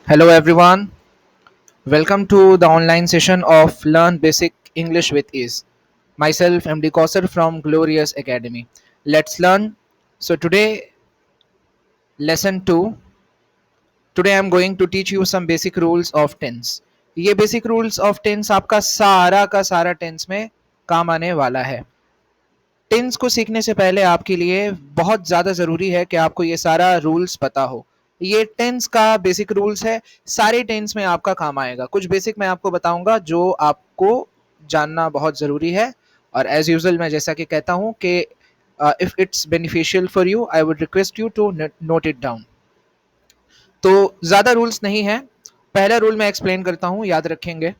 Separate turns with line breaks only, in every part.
Hello everyone, welcome to the online session of Learn Basic English with Ease. Myself MD Kausar from Glorious Academy. Let's learn. So lesson 2. Today I'm going to teach you some basic rules of tense. ये basic rules of tense आपका सारा का सारा tense में काम आने वाला है. टेंस को सीखने से पहले आपके लिए बहुत ज़्यादा ज़रूरी है कि आपको ये सारा रूल्स पता हो. ये टेंस का बेसिक रूल्स है. सारे टेंस में आपका काम आएगा. कुछ बेसिक मैं आपको बताऊंगा जो आपको जानना बहुत ज़रूरी है. और एज यूजल मैं जैसा कि कहता हूँ कि if it's beneficial for you I would request you to note it down. तो ज़्यादा रूल्स नहीं है. पहला रूल मैं एक्सप्लेन करता हूँ, याद रखेंगे.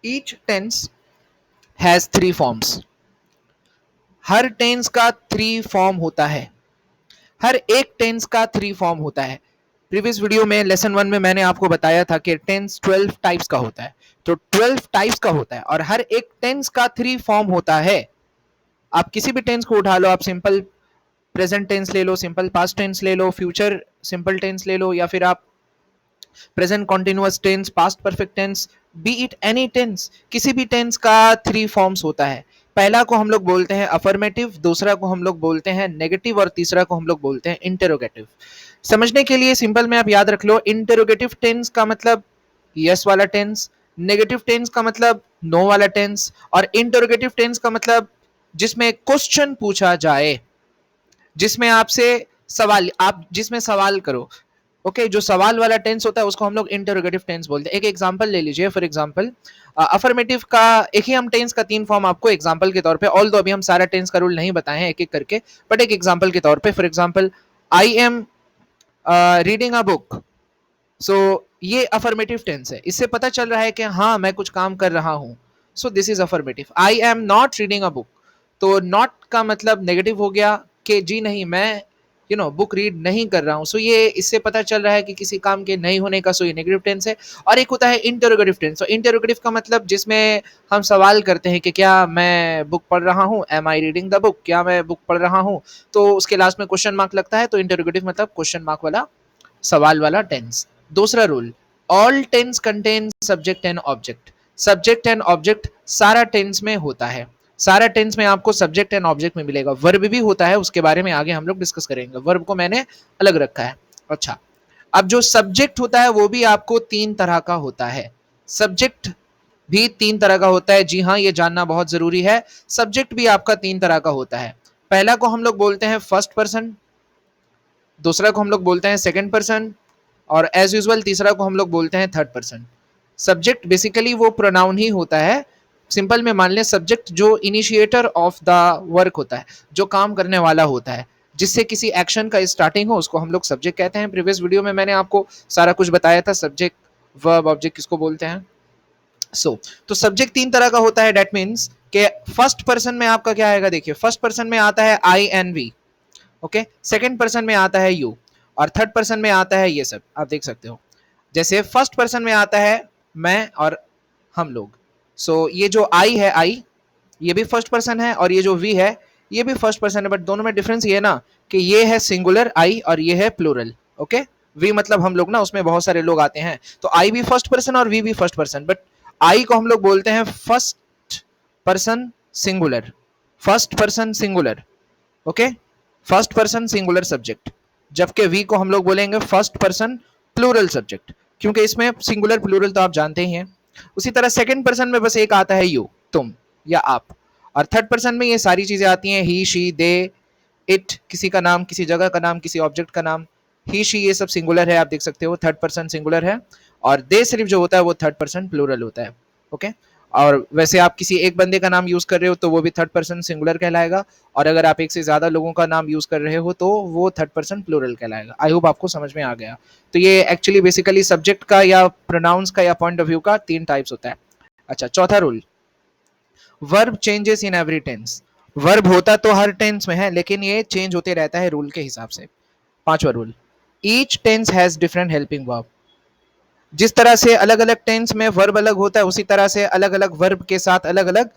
Each tense has three forms. हर टेंस का थ्री फॉर्म होता है. हर एक टेंस का थ्री फॉर्म होता है. प्रीवियस वीडियो में लेसन 1 में मैंने आपको बताया था कि टेंस 12 टाइप्स का होता है. तो 12 टाइप्स का होता है और हर एक टेंस का थ्री फॉर्म होता है. आप किसी भी टेंस को उठा लो, आप सिंपल प्रेजेंट टेंस ले लो, सिंपल पास्ट टेंस ले लो, फ्यूचर सिंपल टेंस ले लो, या फिर आप present continuous tense, past perfect tense, be it any tense, किसी भी टेंस का थ्री फॉर्म्स होता है. पहला को हम लोग बोलते हैं अफर्मेटिव, दूसरा को हम लोग बोलते हैं नेगेटिव और तीसरा को हम लोग बोलते हैं इंटेरोगेटिव. समझने के लिए सिंपल में आप याद रख लो, इंटेरोगेटिव टेंस का मतलब यस वाला टेंस, नेगेटिव टेंस का मतलब नो वाला टेंस, और इंटेरोगेटिव टेंस का मतलब जिसमें क्वेश्चन पूछा जाए, जिसमें आपसे सवाल, आप जिसमें सवाल करो. ओके, जो सवाल वाला टेंस होता है उसको हम लोग इंटरोगेटिव टेंस बोलते हैं. एक एग्जांपल ले लीजिए. फॉर एग्जांपल अफर्मेटिव का एक ही हम टेंस का तीन फॉर्म आपको एग्जांपल के तौर पे, ऑल दो अभी हम सारा टेंस का रूल नहीं बताए हैं एक एक करके, बट एक एग्जांपल के तौर पे. For example, I am reading a book. So ये अफर्मेटिव टेंस है. इससे पता चल रहा है कि हाँ मैं कुछ काम कर रहा हूँ. So this is affirmative. I am not reading a book, तो नॉट का मतलब नेगेटिव हो गया कि जी नहीं, मैं बुक रीड नहीं कर रहा हूँ. सो ये इससे पता चल रहा है कि किसी काम के नहीं होने का. सो ये नेगेटिव टेंस है. और एक होता है इंटरोगेटिव टेंस. तो इंटरोगेटिव का मतलब जिसमें हम सवाल करते हैं कि क्या मैं बुक पढ़ रहा हूँ, am I reading the book, क्या मैं बुक पढ़ रहा हूँ. तो उसके लास्ट में क्वेश्चन मार्क लगता है. तो इंटरोगेटिव मतलब क्वेश्चन मार्क वाला, सवाल वाला टेंस. दूसरा rule, all tense contain subject and object. Subject and object सारा टेंस में होता है. सारा टेंस में आपको सब्जेक्ट एंड ऑब्जेक्ट में मिलेगा. वर्ब भी होता है, उसके बारे में आगे हम लोग डिस्कस करेंगे. वर्ब को मैंने अलग रखा है. अच्छा, अब जो सब्जेक्ट होता है वो भी आपको तीन तरह का होता है. सब्जेक्ट भी तीन तरह का होता है. जी हाँ, ये जानना बहुत जरूरी है. सब्जेक्ट भी आपका तीन तरह का होता है. पहला को हम लोग बोलते हैं फर्स्ट पर्सन, दूसरा को हम लोग बोलते हैं सेकंड पर्सन, और एज यूजुअल तीसरा को हम लोग बोलते हैं थर्ड पर्सन. सब्जेक्ट बेसिकली वो प्रोनाउन ही होता है. सिंपल में मान लें, सब्जेक्ट जो इनिशिएटर ऑफ द वर्क होता है, जो काम करने वाला होता है, जिससे किसी एक्शन का स्टार्टिंग हो, उसको हम लोग सब्जेक्ट कहते हैं. प्रीवियस वीडियो में मैंने आपको सारा कुछ बताया था, सब्जेक्ट वर्ब ऑब्जेक्ट किसको बोलते हैं. तो सब्जेक्ट तीन तरह का होता है. डेट मीन्स के फर्स्ट पर्सन में आपका क्या आएगा, देखिए फर्स्ट पर्सन में आता है I and we. Okay, second person में आता है यू, और थर्ड पर्सन में आता है ये सब. आप देख सकते हो, जैसे फर्स्ट पर्सन में आता है मैं और हम लोग. ये जो आई है, आई, ये भी फर्स्ट पर्सन है, और ये जो वी है ये भी फर्स्ट पर्सन है. बट दोनों में डिफरेंस ये है ना कि ये है सिंगुलर आई और ये है प्लूरल. ओके, वी मतलब हम लोग ना, उसमें बहुत सारे लोग आते हैं. तो आई भी फर्स्ट पर्सन और वी भी फर्स्ट पर्सन, बट आई को हम लोग बोलते हैं first person singular. First person singular. Okay, first person singular subject. जबकि वी को हम लोग बोलेंगे फर्स्ट पर्सन प्लूरल सब्जेक्ट, क्योंकि इसमें सिंगुलर प्लूरल तो आप जानते ही हैं. उसी तरह सेकंड पर्सन में बस एक आता है यू, तुम या आप. और थर्ड पर्सन में ये सारी चीजें आती हैं, ही शी दे इट, किसी का नाम, किसी जगह का नाम, किसी ऑब्जेक्ट का नाम. ही शी ये सब सिंगुलर है, आप देख सकते हो, थर्ड पर्सन सिंगुलर है. और दे सिर्फ जो होता है वो थर्ड पर्सन प्लूरल होता है. ओके, और वैसे आप किसी एक बंदे का नाम यूज कर रहे हो तो वो भी थर्ड पर्सन सिंगुलर कहलाएगा. और अगर आप एक से ज्यादा लोगों का नाम यूज कर रहे हो तो वो थर्ड पर्सन प्लूरल कहलाएगा. आई होप आपको समझ में आ गया. तो ये एक्चुअली बेसिकली सब्जेक्ट का या प्रोनाउंस का या पॉइंट ऑफ व्यू का तीन टाइप्स होता है. अच्छा, चौथा rule, verb changes in every tense. Verb होता तो हर टेंस में है, लेकिन ये चेंज होते रहता है रूल के हिसाब से. पांचवा rule, each tense has different helping verb. जिस तरह से अलग अलग टेंस में वर्ब अलग होता है, उसी तरह से अलग अलग वर्ब के साथ अलग अलग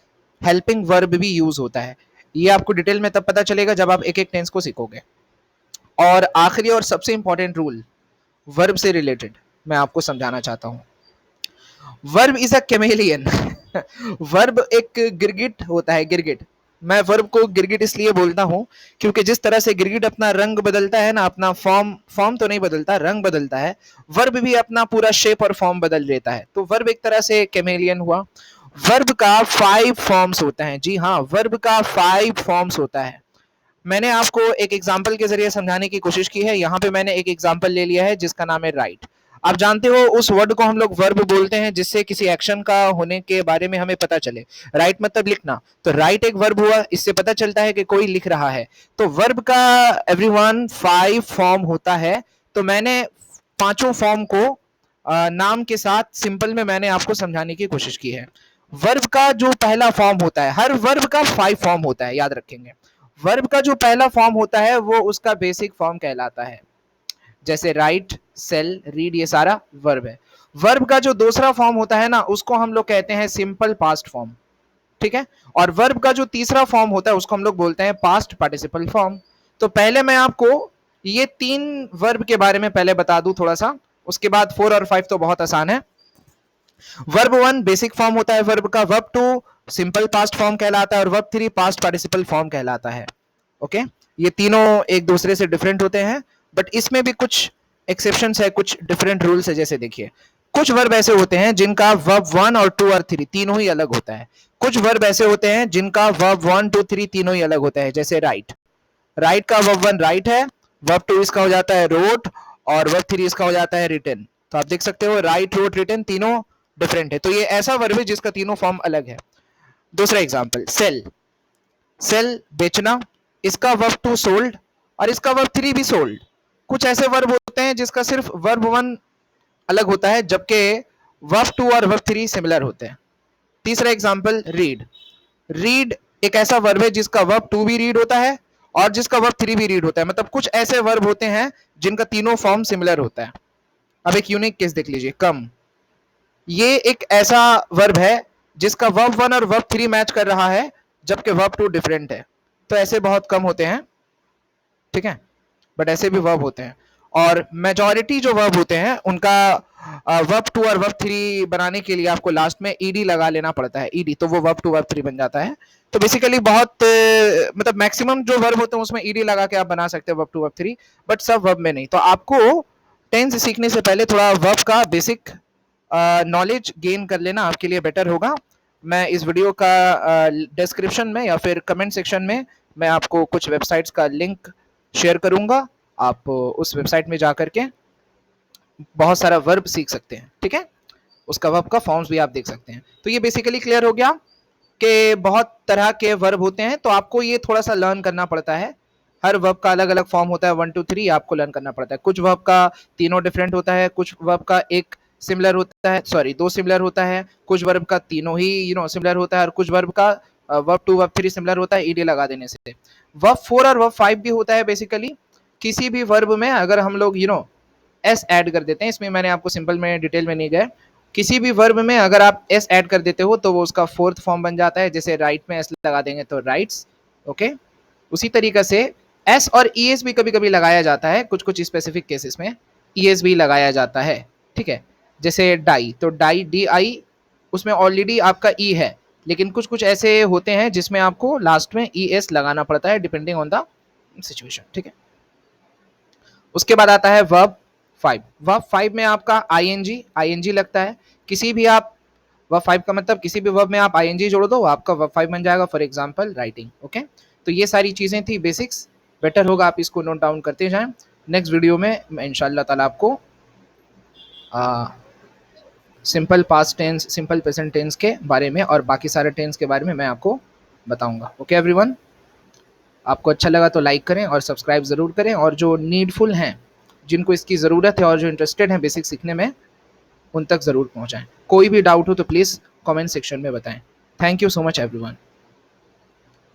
हेल्पिंग वर्ब भी यूज होता है. ये आपको डिटेल में तब पता चलेगा जब आप एक एक टेंस को सीखोगे. और आखिरी और सबसे इंपॉर्टेंट रूल, वर्ब से रिलेटेड मैं आपको समझाना चाहता हूं। Verb is a chameleon. Verb एक गिरगिट होता है, गिरगिट। मैं वर्ब को गिरगिट इसलिए बोलता हूं क्योंकि जिस तरह से गिरगिट अपना रंग बदलता है ना, अपना फॉर्म फॉर्म तो नहीं बदलता, रंग बदलता है, वर्ब भी अपना पूरा शेप और फॉर्म बदल देता है। तो वर्ब एक तरह से कैमेलियन हुआ। वर्ब का 5 फॉर्म्स होता है। जी हाँ, वर्ब का 5 फॉर्म्स होता है। मैंने आपको एक एग्जाम्पल के जरिए समझाने की कोशिश की है। यहाँ पे मैंने एक एग्जाम्पल ले लिया है जिसका नाम है राइट। आप जानते हो उस वर्ड को हम लोग वर्ब बोलते हैं जिससे किसी एक्शन का होने के बारे में हमें पता चले। राइट मतलब लिखना, तो राइट एक वर्ब हुआ, इससे पता चलता है कि कोई लिख रहा है। तो वर्ब का एवरीवन 5 फॉर्म होता है। तो मैंने पांचों फॉर्म को नाम के साथ सिंपल में मैंने आपको समझाने की कोशिश की है। वर्ब का जो पहला फॉर्म होता है, हर वर्ब का 5 फॉर्म होता है, याद रखेंगे। वर्ब का जो पहला फॉर्म होता है वो उसका बेसिक फॉर्म कहलाता है। जैसे राइट, सेल, रीड, ये सारा वर्ब है। वर्ब का जो दूसरा फॉर्म होता है ना, उसको हम लोग कहते हैं सिंपल पास्ट फॉर्म। ठीक है। और वर्ब का जो तीसरा फॉर्म होता है उसको हम लोग बोलते हैं पास्ट पार्टिसिपल फॉर्म। तो पहले मैं आपको ये 3 वर्ब के बारे में पहले बता दूं थोड़ा सा, उसके बाद 4 और 5 तो बहुत आसान है। वर्ब 1 बेसिक फॉर्म होता है वर्ब का, वर्ब 2 सिंपल पास्ट फॉर्म कहलाता है और वर्ब 3 पास्ट पार्टिसिपल फॉर्म कहलाता है। ओके, ये तीनों एक दूसरे से डिफरेंट होते हैं, बट इसमें भी कुछ एक्सेप्शंस है, कुछ डिफरेंट रूल्स है। जैसे देखिए, कुछ वर्ब ऐसे होते हैं जिनका वर्ब 1 और 2 और 3 तीनों ही अलग होता है। कुछ वर्ब ऐसे होते हैं जिनका वर्ब 1 2 3 तीनों ही अलग होता है। जैसे राइट, राइट का वर्ब 1 राइट है, वर्ब 2 इसका हो जाता है रोट, और वर्ब 3 इसका हो जाता है रिटन। तो आप देख सकते हो राइट, रोट, रिटन तीनों डिफरेंट है। तो ये ऐसा वर्ब है जिसका तीनों फॉर्म अलग है। दूसरा एग्जांपल, सेल। सेल बेचना, इसका वर्ब 2 सोल्ड और इसका वर्ब 3 भी सोल्ड। कुछ ऐसे वर्ब होते हैं जिसका सिर्फ वर्ब 1 अलग होता है जबकि वर्ब 2 और वर्ब 3 सिमिलर होते हैं। तीसरा एग्जांपल, रीड। रीड एक ऐसा वर्ब है जिसका वर्ब 2 भी रीड होता है और जिसका वर्ब 3 भी रीड होता है। मतलब कुछ ऐसे वर्ब होते हैं जिनका तीनों फॉर्म सिमिलर होता है। अब एक यूनिक केस देख लीजिए, कम। ये एक ऐसा वर्ब है जिसका वर्ब 1 और वर्ब 3 मैच कर रहा है जबकि वर्ब 2 डिफरेंट है। तो ऐसे बहुत कम होते हैं, ठीक है, बट ऐसे भी वर्ब होते हैं। और मेजॉरिटी जो वर्ब होते हैं उनका वर्ब 2 और वर्ब 3 बनाने के लिए आपको लास्ट में ईडी लगा लेना पड़ता है, ईडी, तो वो वर्ब 2 वर्ब 3 बन जाता है। तो बेसिकली बहुत मतलब मैक्सिमम जो वर्ब होते हैं उसमें ईडी लगा के आप बना सकते हो वर्ब 2 वर्ब 3, बट सब वर्ब में नहीं। तो आपको टेंस सीखने से पहले थोड़ा वर्ब का बेसिक नॉलेज गेन कर लेना आपके लिए बेटर होगा। मैं इस वीडियो का डिस्क्रिप्शन में या फिर कमेंट सेक्शन में मैं आपको कुछ वेबसाइट्स का लिंक शेयर करूंगा। आप उस वेबसाइट में जा करके बहुत सारा वर्ब सीख सकते हैं, ठीक है। उसका वर्ब का फॉर्म्स भी आप देख सकते हैं। तो ये बेसिकली क्लियर हो गया कि बहुत तरह के वर्ब होते हैं, तो आपको ये थोड़ा सा लर्न करना पड़ता है। हर वर्ब का अलग अलग फॉर्म होता है, 1 2 3 आपको लर्न करना पड़ता है। कुछ वर्ब का तीनों डिफरेंट होता है, कुछ वर्ब का एक सिमिलर होता है, सॉरी 2 सिमिलर होता है, कुछ वर्ब का तीनों ही सिमिलर होता है, और कुछ वर्ब का वर्ब 2 वर्ब 3 सिमिलर होता है ईडी लगा देने से। वर्ब 4 और वर्ब 5 भी होता है। बेसिकली किसी भी वर्ब में अगर हम लोग एस ऐड कर देते हैं, इसमें मैंने आपको सिंपल में डिटेल में नहीं गए, किसी भी वर्ब में अगर आप एस ऐड कर देते हो तो वो उसका 4th फॉर्म बन जाता है। जैसे राइट में एस लगा देंगे तो राइट्स, ओके। उसी तरीके से एस और ई एस भी कभी कभी लगाया जाता है, कुछ कुछ स्पेसिफिक केसेस में ई एस भी लगाया जाता है, ठीक है। जैसे डाई, तो डाई डी आई, उसमें ऑलरेडी आपका ई है, लेकिन कुछ कुछ ऐसे होते हैं जिसमें आपको लास्ट में ई एस लगाना पड़ता है डिपेंडिंग ऑन द सिचुएशन, ठीक है। उसके बाद आता है वर्ब 5। वर्ब 5 में आपका आईएनजी लगता है। किसी भी आप वर्ब 5 का मतलब किसी भी वर्ब में आप आईएनजी जोड़ दो, आपका वर्ब 5 बन जाएगा। For example writing, okay. तो ये सारी चीजें थी बेसिक्स, बेटर होगा आप इसको नोट डाउन करते जाएं। नेक्स्ट वीडियो में मैं इंशाल्लाह ताला आपको simple past tense, simple present tense के बारे में और बाकी सारे टेंस के बारे में मैं आपको बताऊंगा। ओके एवरीवन, आपको अच्छा लगा तो लाइक करें और सब्सक्राइब ज़रूर करें, और जो नीडफुल हैं, जिनको इसकी ज़रूरत है और जो इंटरेस्टेड हैं बेसिक सीखने में, उन तक ज़रूर पहुंचाएं। कोई भी डाउट हो तो प्लीज़ कमेंट सेक्शन में बताएं। Thank you so much everyone.